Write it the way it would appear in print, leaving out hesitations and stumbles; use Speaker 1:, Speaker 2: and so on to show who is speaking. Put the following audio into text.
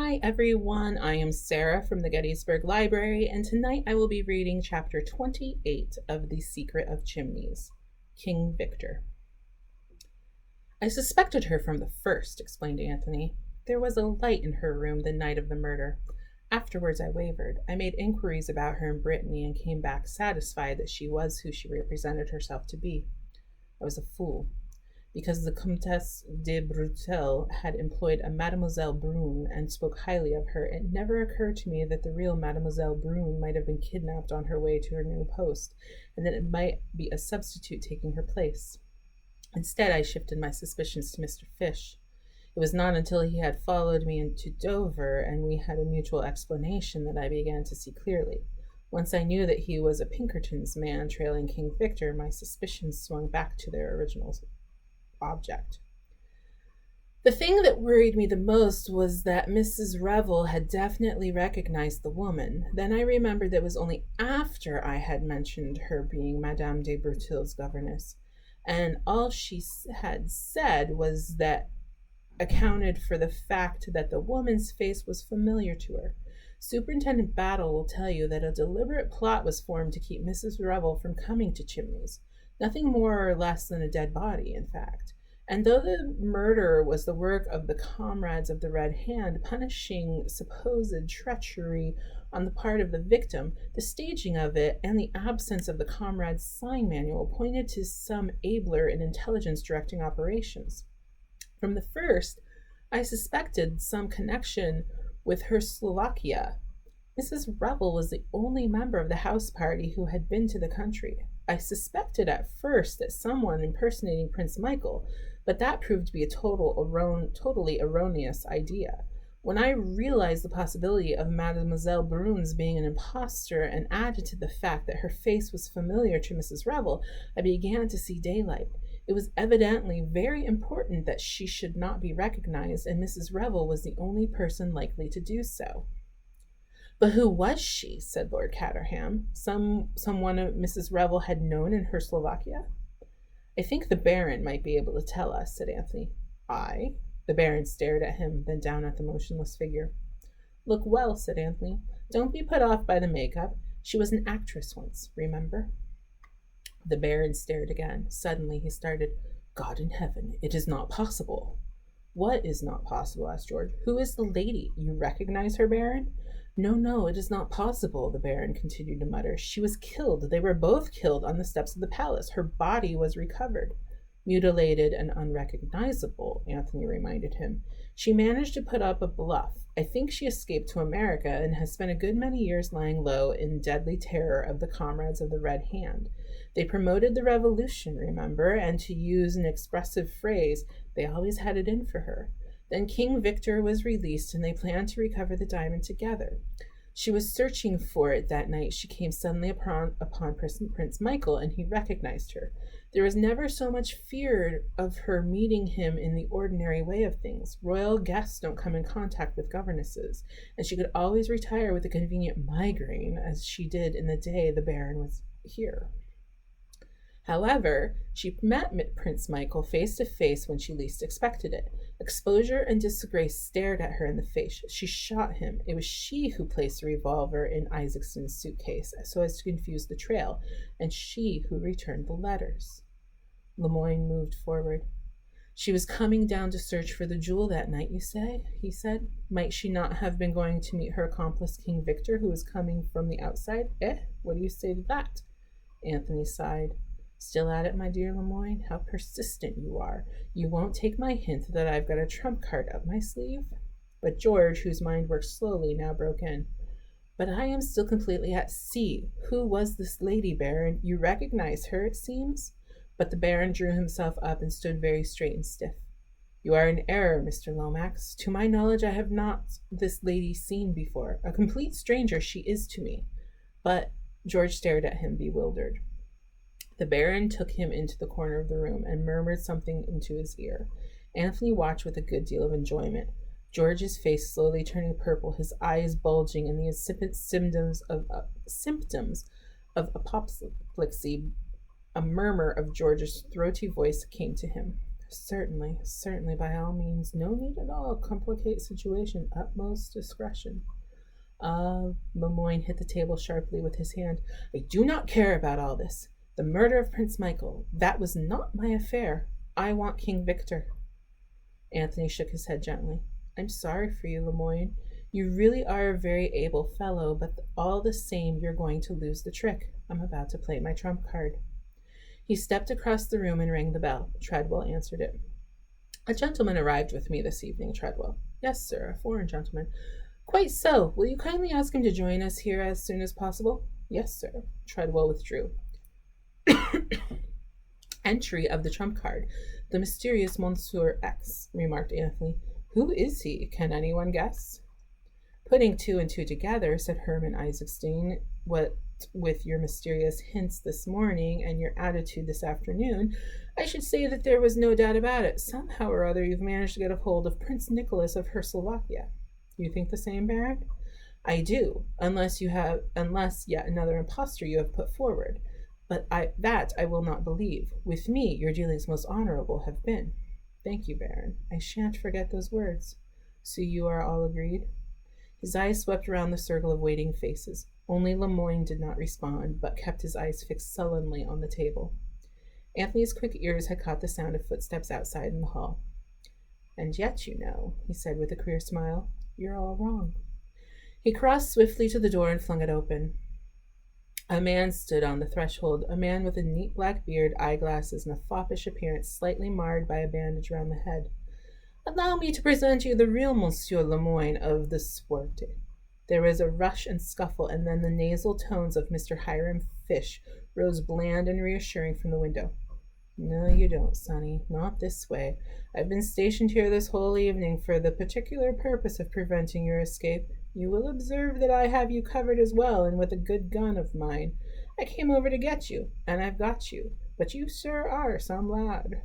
Speaker 1: Hi everyone, I am Sarah from the Gettysburg Library, and tonight I will be reading chapter 28 of The Secret of Chimneys, King Victor. I suspected her from the first, explained Anthony. There was a light in her room the night of the murder. Afterwards I wavered. I made inquiries about her in Brittany and came back satisfied that she was who she represented herself to be. I was a fool. Because the Comtesse de Breteuil had employed a Mademoiselle Brune and spoke highly of her, it never occurred to me that the real Mademoiselle Brune might have been kidnapped on her way to her new post, and that it might be a substitute taking her place. Instead, I shifted my suspicions to Mr. Fish. It was not until he had followed me into Dover and we had a mutual explanation that I began to see clearly. Once I knew that he was a Pinkerton's man trailing King Victor, my suspicions swung back to their original object. The thing that worried me the most was that Mrs. Revel had definitely recognized the woman. Then I remembered that it was only after I had mentioned her being Madame de Breteuil's governess, and all she had said was that accounted for the fact that the woman's face was familiar to her. Superintendent Battle will tell you that a deliberate plot was formed to keep Mrs. Revel from coming to Chimneys. Nothing more or less than a dead body, in fact. And though the murder was the work of the comrades of the Red Hand, punishing supposed treachery on the part of the victim, the staging of it and the absence of the comrades' sign manual pointed to some abler in intelligence directing operations. From the first, I suspected some connection with her Slovakia. Mrs. Revel was the only member of the house party who had been to the country. I suspected at first that someone impersonating Prince Michael, but that proved to be a totally erroneous idea. When I realized the possibility of Mademoiselle Brune's being an impostor and added to the fact that her face was familiar to Mrs. Revel, I began to see daylight. It was evidently very important that she should not be recognized, and Mrs. Revel was the only person likely to do so. But who was she? Said Lord Caterham. Someone Mrs. Revel had known in her Slovakia? I think the Baron might be able to tell us, said Anthony. I? The Baron stared at him, then down at the motionless figure. Look well, said Anthony. Don't be put off by the makeup. She was an actress once, remember? The Baron stared again. Suddenly he started. God in heaven, it is not possible. What is not possible? Asked George. Who is the lady? You recognize her, Baron? No, it is not possible, the Baron continued to mutter. She was killed. They were both killed on the steps of the palace. Her body was recovered. Mutilated and unrecognizable, Anthony reminded him. She managed to put up a bluff. I think she escaped to America and has spent a good many years lying low in deadly terror of the comrades of the Red Hand. They promoted the revolution, remember, and to use an expressive phrase, they always had it in for her. Then King Victor was released, and they planned to recover the diamond together. She was searching for it that night. She came suddenly upon Prince Michael, and he recognized her. There was never so much fear of her meeting him in the ordinary way of things. Royal guests don't come in contact with governesses, and she could always retire with a convenient migraine, as she did in the day the Baron was here. However, she met Prince Michael face to face when she least expected it. Exposure and disgrace stared at her in the face. She shot him. It was she who placed the revolver in Isaacson's suitcase so as to confuse the trail, and she who returned the letters. Lemoyne moved forward. She was coming down to search for the jewel that night, you say? He said. Might she not have been going to meet her accomplice, King Victor, who was coming from the outside? What do you say to that? Anthony sighed. Still at it, my dear Lemoyne? How persistent you are. You won't take my hint that I've got a trump card up my sleeve? But George, whose mind worked slowly, now broke in. But I am still completely at sea. Who was this lady, Baron? You recognize her, it seems? But the Baron drew himself up and stood very straight and stiff. You are in error, Mr. Lomax. To my knowledge, I have not this lady seen before. A complete stranger she is to me. But George stared at him, bewildered. The Baron took him into the corner of the room and murmured something into his ear. Anthony watched with a good deal of enjoyment. George's face slowly turning purple, his eyes bulging, and the incipient symptoms of apoplexy. A murmur of George's throaty voice came to him. Certainly, by all means. No need at all. Complicate situation. Utmost discretion. Lemoyne hit the table sharply with his hand. I do not care about all this. The murder of Prince Michael. That was not my affair. I want King Victor. Anthony shook his head gently. I'm sorry for you, Lemoyne. You really are a very able fellow, but all the same you're going to lose the trick. I'm about to play my trump card. He stepped across the room and rang the bell. Treadwell answered it. A gentleman arrived with me this evening, Treadwell. Yes, sir, a foreign gentleman. Quite so. Will you kindly ask him to join us here as soon as possible? Yes, sir. Treadwell withdrew. Entry of the trump card. The mysterious Monsieur X, remarked Anthony. Who is he? Can anyone guess? Putting two and two together, said Herman Isaacstein, what with your mysterious hints this morning and your attitude this afternoon, I should say that there was no doubt about it. Somehow or other you've managed to get a hold of Prince Nicholas of Herslovakia. You think the same, Baron? I do, unless yet another impostor you have put forward. But I will not believe. With me, your dealings most honorable have been. Thank you, Baron. I shan't forget those words. So you are all agreed? His eyes swept around the circle of waiting faces. Only Lemoyne did not respond, but kept his eyes fixed sullenly on the table. Anthony's quick ears had caught the sound of footsteps outside in the hall. And yet, you know, he said with a queer smile, you're all wrong. He crossed swiftly to the door and flung it open. A man stood on the threshold, a man with a neat black beard, eyeglasses, and a foppish appearance slightly marred by a bandage round the head. Allow me to present you the real Monsieur Lemoyne of the Suerte. There was a rush and scuffle, and then the nasal tones of Mr. Hiram Fish rose bland and reassuring from the window. No, you don't, Sonny. Not this way. I've been stationed here this whole evening for the particular purpose of preventing your escape. You will observe that I have you covered as well, and with a good gun of mine. I came over to get you, and I've got you. But you, sir, are some lad.